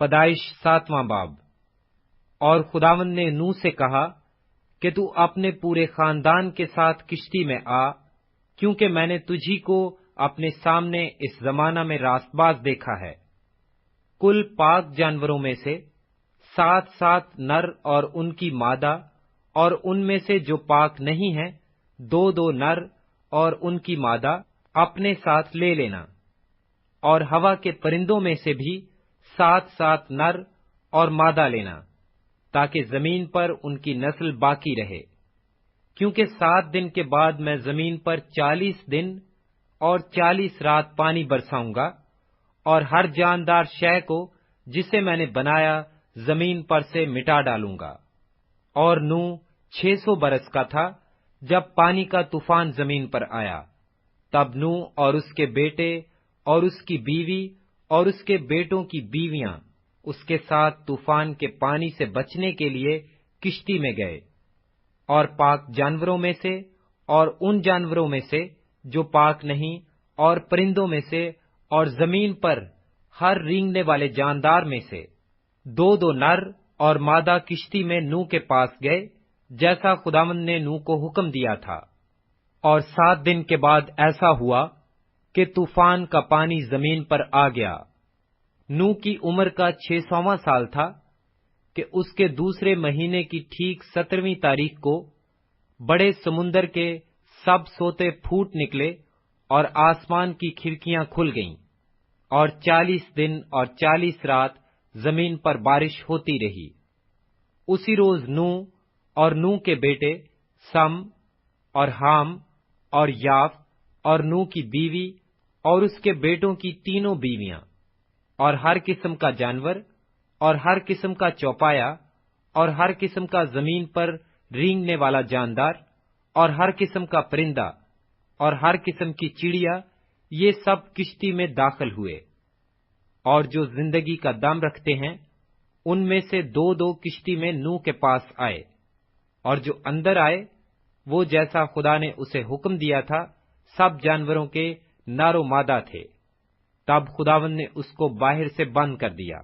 پیدائش 7واں باب۔ اور خداوند نے نوح سے کہا کہ تو اپنے پورے خاندان کے ساتھ کشتی میں آ، کیونکہ میں نے تجھی کو اپنے سامنے اس زمانہ میں راست باز دیکھا ہے۔ کل پاک جانوروں میں سے 7 نر اور ان کی مادہ، اور ان میں سے جو پاک نہیں ہیں 2 نر اور ان کی مادہ اپنے ساتھ لے لینا، اور ہوا کے پرندوں میں سے بھی 7 نر اور مادہ لینا، تاکہ زمین پر ان کی نسل باقی رہے۔ کیونکہ 7 دن کے بعد میں زمین پر 40 دن اور 40 رات پانی برساؤں گا، اور ہر جاندار شے کو جسے میں نے بنایا زمین پر سے مٹا ڈالوں گا۔ اور نوح 600 برس کا تھا جب پانی کا طوفان زمین پر آیا۔ تب نوح اور اس کے بیٹے اور اس کی بیوی اور اس کے بیٹوں کی بیویاں اس کے ساتھ طوفان کے پانی سے بچنے کے لیے کشتی میں گئے، اور پاک جانوروں میں سے اور ان جانوروں میں سے جو پاک نہیں، اور پرندوں میں سے اور زمین پر ہر رینگنے والے جاندار میں سے 2 نر اور مادہ کشتی میں نوح کے پاس گئے، جیسا خداوند نے نوح کو حکم دیا تھا۔ اور 7 دن کے بعد ایسا ہوا کہ طوفان کا پانی زمین پر آ گیا۔ نوح کی عمر کا 600واں سال تھا کہ اس کے دوسرے مہینے کی ٹھیک 17ویں تاریخ کو بڑے سمندر کے سب سوتے پھوٹ نکلے اور آسمان کی کھڑکیاں کھل گئیں، اور 40 دن اور 40 رات زمین پر بارش ہوتی رہی۔ اسی روز نوح اور نوح کے بیٹے سم اور حام اور یاف اور نوح کی بیوی اور اس کے بیٹوں کی 3 بیویاں اور ہر قسم کا جانور اور ہر قسم کا چوپایا اور ہر قسم کا زمین پر رینگنے والا جاندار اور ہر قسم کا پرندہ اور ہر قسم کی چڑیا، یہ سب کشتی میں داخل ہوئے۔ اور جو زندگی کا دم رکھتے ہیں ان میں سے 2 کشتی میں نوح کے پاس آئے، اور جو اندر آئے وہ جیسا خدا نے اسے حکم دیا تھا سب جانوروں کے نر و مادہ تھے۔ تب خداوند نے اس کو باہر سے بند کر دیا،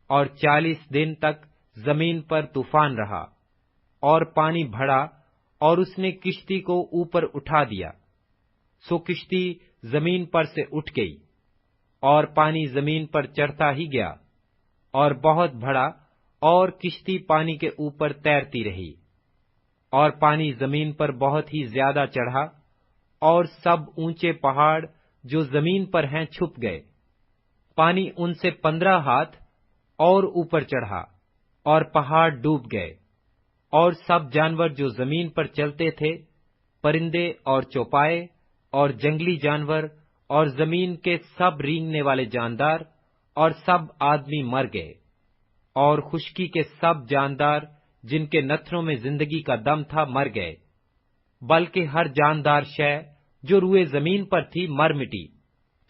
اور 40 دن تک زمین پر طوفان رہا، اور پانی بڑھا اور اس نے کشتی کو اوپر اٹھا دیا، سو کشتی زمین پر سے اٹھ گئی، اور پانی زمین پر چڑھتا ہی گیا اور بہت بڑھا، اور کشتی پانی کے اوپر تیرتی رہی، اور پانی زمین پر بہت ہی زیادہ چڑھا، اور سب اونچے پہاڑ جو زمین پر ہیں چھپ گئے۔ پانی ان سے 15 ہاتھ اور اوپر چڑھا، اور پہاڑ ڈوب گئے، اور سب جانور جو زمین پر چلتے تھے، پرندے اور چوپائے اور جنگلی جانور اور زمین کے سب رینگنے والے جاندار اور سب آدمی مر گئے، اور خشکی کے سب جاندار جن کے نتھنوں میں زندگی کا دم تھا مر گئے، بلکہ ہر جاندار شے جو روئے زمین پر تھی مر مٹی،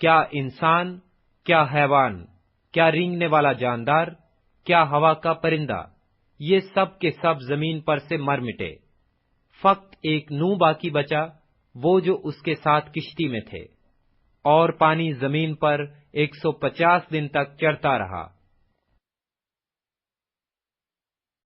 کیا انسان، کیا حیوان، کیا رینگنے والا جاندار، کیا ہوا کا پرندہ، یہ سب کے سب زمین پر سے مر مٹے۔ فقط ایک نوح باقی بچا، وہ جو اس کے ساتھ کشتی میں تھے، اور پانی زمین پر 150 دن تک چڑھتا رہا۔